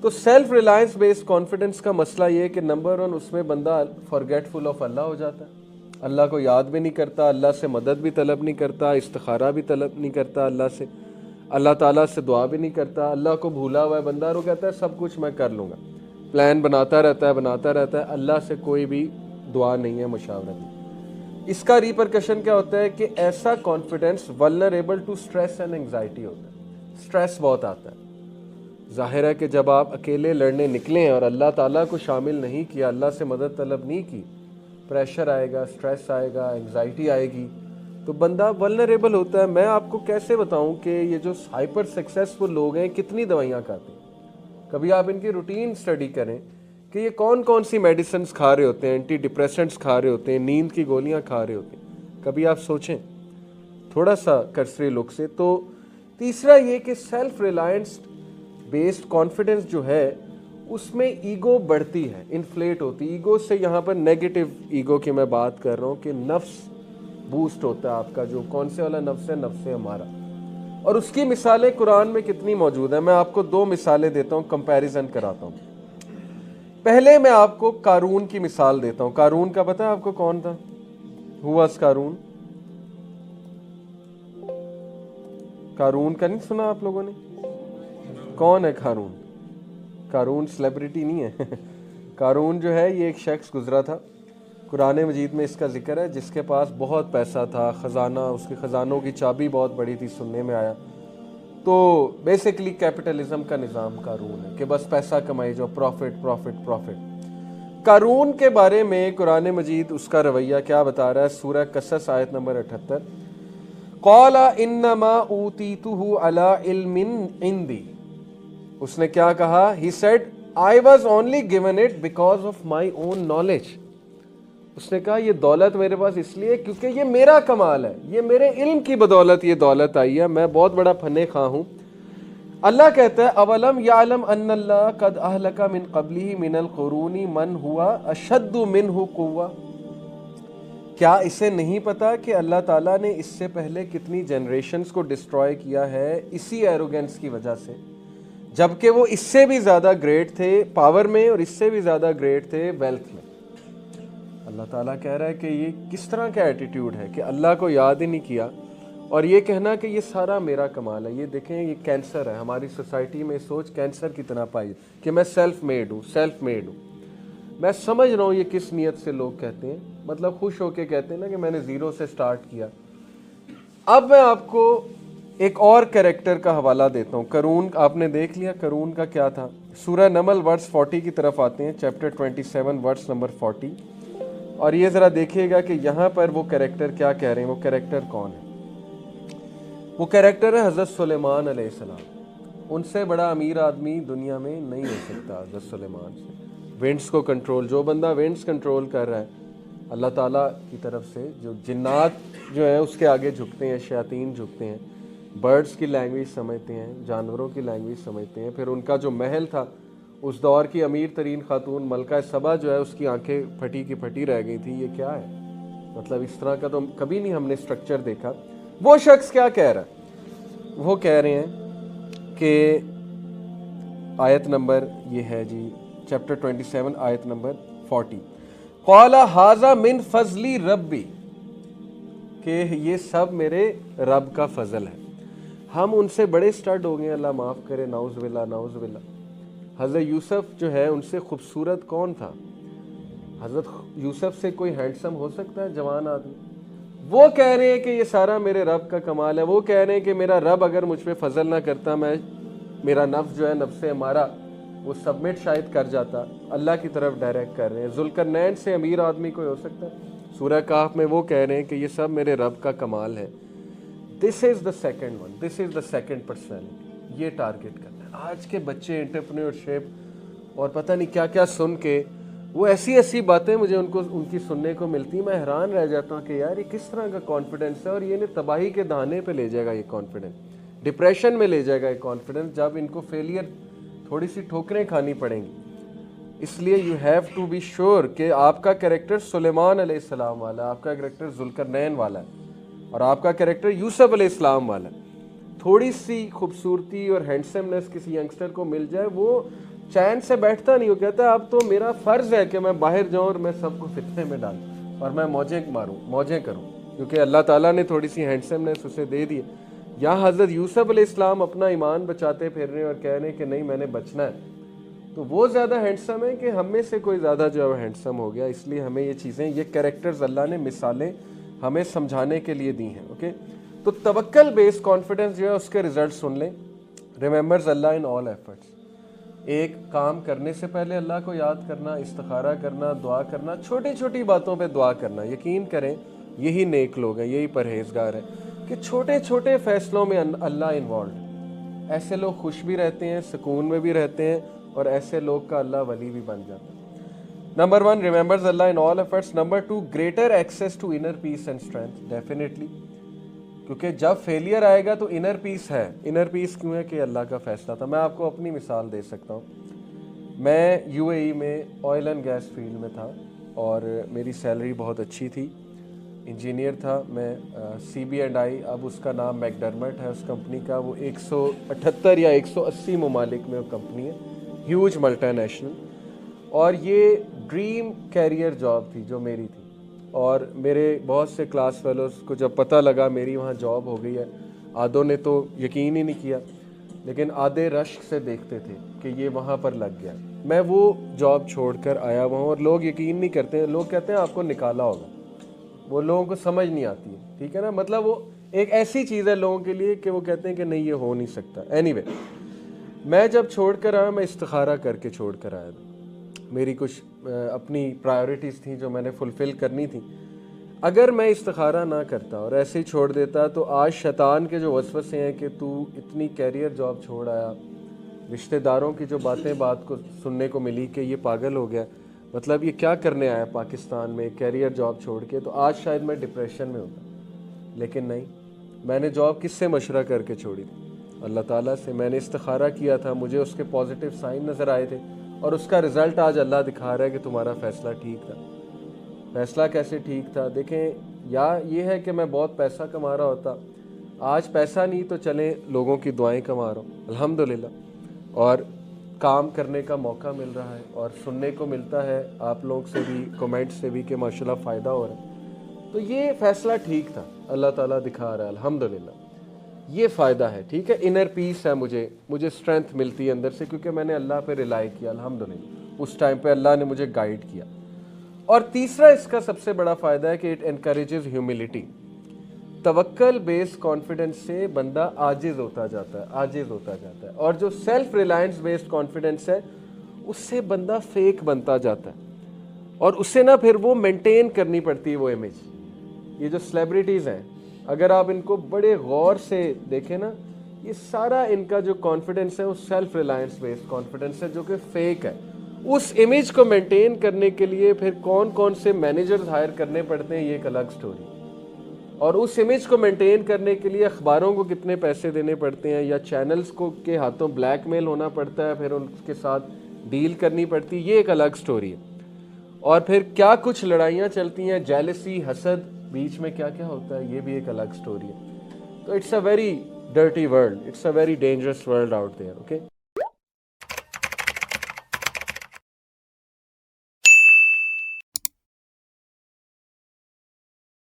تو self Reliance based confidence کا مسئلہ یہ ہے کہ نمبر 1 اس میں بندہ فارگیٹفل آف اللہ ہو جاتا ہے، اللہ کو یاد بھی نہیں کرتا، اللہ سے مدد بھی طلب نہیں کرتا، استخارہ بھی طلب نہیں کرتا اللہ سے، اللہ تعالیٰ سے دعا بھی نہیں کرتا، اللہ کو بھولا ہوا ہے بندہ، اور وہ کہتا ہے سب کچھ میں کر لوں گا، پلان بناتا رہتا ہے، اللہ سے کوئی بھی دعا نہیں ہے، مشاورہ نہیں۔ اس کا ریپرکشن کیا ہوتا ہے کہ ایسا confidence vulnerable to stress and anxiety ہوتا ہے، اسٹریس بہت آتا ہے۔ ظاہر ہے کہ جب آپ اکیلے لڑنے نکلیں اور اللہ تعالیٰ کو شامل نہیں کیا، اللہ سے مدد طلب نہیں کی، پریشر آئے گا، اسٹریس آئے گا، انگزائٹی آئے گی، تو بندہ ولنریبل ہوتا ہے۔ میں آپ کو کیسے بتاؤں کہ یہ جو ہائپر سکسیسفل لوگ ہیں کتنی دوائیاں کھاتے ہیں؟ کبھی آپ ان کی روٹین اسٹڈی کریں کہ یہ کون کون سی میڈیسنز کھا رہے ہوتے ہیں، اینٹی ڈپریسنٹس کھا رہے ہوتے ہیں، نیند کی گولیاں کھا رہے ہوتے ہیں، کبھی آپ سوچیں تھوڑا سا کرسری لک سے۔ تو تیسرا یہ کہ سیلف ریلائنس بیسڈ کانفیڈنس جو ہے اس میں ایگو بڑھتی ہے، انفلیٹ ہوتی ہے۔ ایگو سے یہاں پر نیگیٹو ایگو کی میں بات کر رہا ہوں کہ نفس بوسٹ ہوتا ہے آپ کا، جو کون سے والا نفس ہے؟ نفس ہمارا۔ اور اس کی مثالیں قرآن میں کتنی موجود ہیں، میں آپ کو 2 مثالیں دیتا ہوں، کمپیریزن کراتا ہوں۔ پہلے میں آپ کو قارون کی مثال دیتا ہوں۔ قارون کا پتہ ہے آپ کو کون تھا؟ ہوا قارون؟ قارون کا نہیں سنا آپ لوگوں نے؟ کون ہے قارون؟ قارون سیلیبریٹی نہیں ہے قارون جو ہے یہ ایک شخص گزرا تھا، قرآن مجید میں اس کا ذکر ہے، جس کے پاس بہت پیسہ تھا، خزانہ، اس کے خزانوں کی چابی بہت بڑی تھی، سننے میں آیا۔ تو بیسیکلی کیپٹلزم کا نظام قارون ہے کہ بس پیسہ کمائی جو، پروفٹ پروفٹ پروفٹ۔ قارون کے بارے میں قرآن مجید اس کا رویہ کیا بتا رہا ہے؟ سورہ قصص آیت نمبر 78، قال انما اوتیتہ علی علم عندی، اس نے کیا کہا؟ He said I was only given it because of my own knowledge۔ اس نے کہا یہ دولت میرے پاس اس لیے کیونکہ یہ میرا کمال ہے، یہ میرے علم کی بدولت یہ دولت آئی ہے، میں بہت بڑا فنے خواہ ہوں۔ اللہ کہتا ہے اولم یعلم ان اللہ قد اہلک من قبلہ من القرون من ہوا اشد منہ قوہ، کیا اسے نہیں پتا کہ اللہ تعالیٰ نے اس سے پہلے کتنی جنریشنز کو ڈسٹروائے کیا ہے اسی ایروگنس کی وجہ سے، جبکہ وہ اس سے بھی زیادہ گریٹ تھے پاور میں اور اس سے بھی زیادہ گریٹ تھے ویلتھ میں۔ اللہ تعالیٰ کہہ رہا ہے کہ یہ کس طرح کا ایٹیٹیوڈ ہے کہ اللہ کو یاد ہی نہیں کیا اور یہ کہنا کہ یہ سارا میرا کمال ہے۔ یہ دیکھیں یہ کینسر ہے ہماری سوسائٹی میں، سوچ کینسر کی طرح پائی کہ میں سیلف میڈ ہوں۔ میں سمجھ رہا ہوں یہ کس نیت سے لوگ کہتے ہیں، مطلب خوش ہو کے کہتے ہیں نا کہ میں نے زیرو سے سٹارٹ کیا۔ اب میں آپ کو ایک اور کریکٹر کا حوالہ دیتا ہوں۔ قارون آپ نے دیکھ لیا قارون کا کیا تھا۔ سورہ نمل ورس 40 کی طرف آتے ہیں، چیپٹر 27 ورس نمبر 40، اور یہ ذرا دیکھیے گا کہ یہاں پر وہ کریکٹر کیا کہہ رہے ہیں۔ وہ کریکٹر کون ہے؟ وہ کریکٹر ہے حضرت سلیمان علیہ السلام۔ ان سے بڑا امیر آدمی دنیا میں نہیں ہو سکتا حضرت سلیمان سے۔ ونڈس کو کنٹرول، جو بندہ ونڈس کنٹرول کر رہا ہے اللہ تعالیٰ کی طرف سے، جو جنات جو ہیں اس کے آگے جھکتے ہیں، شیاطین جھکتے ہیں، برڈز کی لینگویج سمجھتے ہیں، جانوروں کی لینگویج سمجھتے ہیں۔ پھر ان کا جو محل تھا، اس دور کی امیر ترین خاتون ملکہ سبا جو ہے اس کی آنکھیں پھٹی کی پھٹی رہ گئی تھی۔ یہ کیا ہے؟ مطلب اس طرح کا تو کبھی نہیں ہم نے سٹرکچر دیکھا۔ وہ شخص کیا کہہ رہا ہے؟ وہ کہہ رہے ہیں کہ آیت نمبر یہ ہے جی چیپٹر 27 آیت نمبر 40، قال ھذا من فضل ربی، کہ یہ سب میرے رب کا فضل ہے۔ ہم ان سے بڑے سٹڈ ہو گئے، اللہ معاف کرے، نعوذ باللہ نعوذ باللہ۔ حضرت یوسف جو ہے ان سے خوبصورت کون تھا؟ حضرت یوسف سے کوئی ہینڈسم ہو سکتا ہے جوان آدمی؟ وہ کہہ رہے ہیں کہ یہ سارا میرے رب کا کمال ہے۔ وہ کہہ رہے ہیں کہ میرا رب اگر مجھ پہ فضل نہ کرتا، میرا نفس جو ہے نفس ہمارا وہ سبمٹ شاید کر جاتا، اللہ کی طرف ڈائریکٹ کر رہے ہیں۔ ذوالقرنین سے امیر آدمی کوئی ہو سکتا ہے؟ سورہ کہف میں وہ کہہ رہے ہیں کہ یہ سب میرے رب کا کمال ہے۔ This is the second one, this is the second personality. یہ ٹارگٹ کرنا ہے آج کے بچے، انٹرپرینیورشپ اور پتہ نہیں کیا کیا سن کے، وہ ایسی باتیں مجھے ان کی سننے کو ملتی، میں حیران رہ جاتا ہوں کہ یار یہ کس طرح کا کانفیڈنس ہے، اور یہ انہیں تباہی کے دہانے پہ لے جائے گا، یہ کانفیڈنس ڈپریشن میں لے جائے گا، یہ کانفیڈنس جب ان کو فیلئر تھوڑی سی ٹھوکریں کھانی پڑیں گی۔ اس لیے you have to be sure کہ آپ کا کریکٹر سلیمان علیہ السلام والا ہے، آپ کا کریکٹر ذوالقرنین والا ہے، اور آپ کا کریکٹر یوسف علیہ السلام والا ہے۔ تھوڑی سی خوبصورتی اور ہینڈسمنس کسی ینگسٹر کو مل جائے، وہ چین سے بیٹھتا نہیں, وہ کہتا ہے اب تو میرا فرض ہے کہ میں باہر جاؤں اور میں سب کو فتنے میں ڈالوں اور میں موجیں کروں, کیونکہ اللہ تعالیٰ نے تھوڑی سی ہینڈسمنس اسے دے دی. یہاں حضرت یوسف علیہ السلام اپنا ایمان بچاتے پھر رہے ہیں اور کہہ رہے ہیں کہ نہیں میں نے بچنا ہے, تو وہ زیادہ ہینڈسم ہے کہ ہم میں سے کوئی زیادہ جو ہے ہینڈسم ہو گیا. اس لیے ہمیں یہ چیزیں, یہ کریکٹرز اللہ نے مثالیں ہمیں سمجھانے کے لیے دی ہیں. اوکے, تو توکل بیس کانفیڈنس جو ہے اس کے ریزلٹ سن لیں. ریممبرز اللہ ان آل ایفرٹس, ایک کام کرنے سے پہلے اللہ کو یاد کرنا, استخارہ کرنا, دعا کرنا, چھوٹی چھوٹی باتوں پہ دعا کرنا. یقین کریں یہی نیک لوگ ہیں, یہی پرہیزگار ہیں کہ چھوٹے چھوٹے فیصلوں میں اللہ انوالوڈ. ایسے لوگ خوش بھی رہتے ہیں, سکون میں بھی رہتے ہیں, اور ایسے لوگ کا اللہ ولی بھی بن جاتا ہے. Number 1 remembers Allah in all efforts. Number 2 greater access to inner peace and strength. Definitely, کیونکہ جب فیلئر آئے گا تو انر پیس ہے. انر پیس کیوں ہے کہ اللہ کا فیصلہ تھا. میں آپ کو اپنی مثال دے سکتا ہوں. میں UAE میں آئل اینڈ گیس فیلڈ میں تھا اور میری سیلری بہت اچھی تھی, انجینئر تھا میں. CB&I, اب اس کا نام میکڈرمٹ ہے اس کمپنی کا. وہ 178 یا 180 ممالک میں وہ کمپنی ہے, ہیوج ملٹی نیشنل. اور یہ ڈریم کیریئر جاب تھی جو میری تھی. اور میرے بہت سے کلاس فیلوز کو جب پتہ لگا میری وہاں جاب ہو گئی ہے, آدھوں نے تو یقین ہی نہیں کیا, لیکن آدھے رشک سے دیکھتے تھے کہ یہ وہاں پر لگ گیا. میں وہ جاب چھوڑ کر آیا وہاں, اور لوگ یقین نہیں کرتے. لوگ کہتے ہیں آپ کو نکالا ہوگا, وہ لوگوں کو سمجھ نہیں آتی ہے. ٹھیک ہے نا, مطلب وہ ایک ایسی چیز ہے لوگوں کے لیے کہ وہ کہتے ہیں کہ نہیں یہ ہو نہیں سکتا. اینی وے, میں جب چھوڑ کر آیا, میں استخارہ کر کے چھوڑ کر آیا تھا. میری کچھ اپنی پرائیورٹیز تھیں جو میں نے فلفل کرنی تھیں. اگر میں استخارہ نہ کرتا اور ایسے ہی چھوڑ دیتا تو آج شیطان کے جو وسوسے ہیں کہ تو اتنی کیریئر جاب چھوڑ آیا, رشتہ داروں کی جو بات کو سننے کو ملی کہ یہ پاگل ہو گیا, مطلب یہ کیا کرنے آیا پاکستان میں کیریئر جاب چھوڑ کے, تو آج شاید میں ڈپریشن میں ہوتا. لیکن نہیں, میں نے جاب کس سے مشورہ کر کے چھوڑی تھی؟ اللہ تعالیٰ سے. میں نے استخارہ کیا تھا, مجھے اس کے پازیٹیو سائن نظر آئے تھے, اور اس کا رزلٹ آج اللہ دکھا رہا ہے کہ تمہارا فیصلہ ٹھیک تھا. فیصلہ کیسے ٹھیک تھا؟ دیکھیں, یا یہ ہے کہ میں بہت پیسہ کما رہا ہوتا, آج پیسہ نہیں تو چلیں لوگوں کی دعائیں کما رہا ہوں الحمدللہ, اور کام کرنے کا موقع مل رہا ہے, اور سننے کو ملتا ہے آپ لوگ سے بھی, کمنٹ سے بھی کہ ماشاءاللہ فائدہ ہو رہا ہے. تو یہ فیصلہ ٹھیک تھا, اللہ تعالیٰ دکھا رہا ہے الحمدللہ. یہ فائدہ ہے. ٹھیک ہے, انر پیس ہے, مجھے اسٹرینتھ ملتی ہے اندر سے, کیونکہ میں نے اللہ پہ ریلائی کیا الحمدللہ. اس ٹائم پہ اللہ نے مجھے گائیڈ کیا. اور تیسرا اس کا سب سے بڑا فائدہ ہے کہ اٹ انکریجز ہیوملٹی. توکل بیس کانفیڈنس سے بندہ عاجز ہوتا جاتا ہے, اور جو سیلف ریلائنس بیسڈ کانفیڈنس ہے اس سے بندہ فیک بنتا جاتا ہے, اور اسے نا پھر وہ مینٹین کرنی پڑتی ہے وہ امیج. یہ جو سیلیبریٹیز ہیں, اگر آپ ان کو بڑے غور سے دیکھیں نا, یہ سارا ان کا جو کانفیڈنس ہے وہ سیلف ریلائنس بیسڈ کانفیڈنس ہے جو کہ فیک ہے. اس امیج کو مینٹین کرنے کے لیے پھر کون سے مینیجرز ہائر کرنے پڑتے ہیں, یہ ایک الگ سٹوری. اور اس امیج کو مینٹین کرنے کے لیے اخباروں کو کتنے پیسے دینے پڑتے ہیں, یا چینلز کو کے ہاتھوں بلیک میل ہونا پڑتا ہے, پھر ان کے ساتھ ڈیل کرنی پڑتی, یہ ایک الگ سٹوری ہے. اور پھر کیا کچھ لڑائیاں چلتی ہیں, جیلسی, حسد, بیچ میں کیا کیا ہوتا ہے, یہ بھی ایک الگ سٹوری ہے. تو it's a very dirty world, it's a very dangerous world out there. Okay.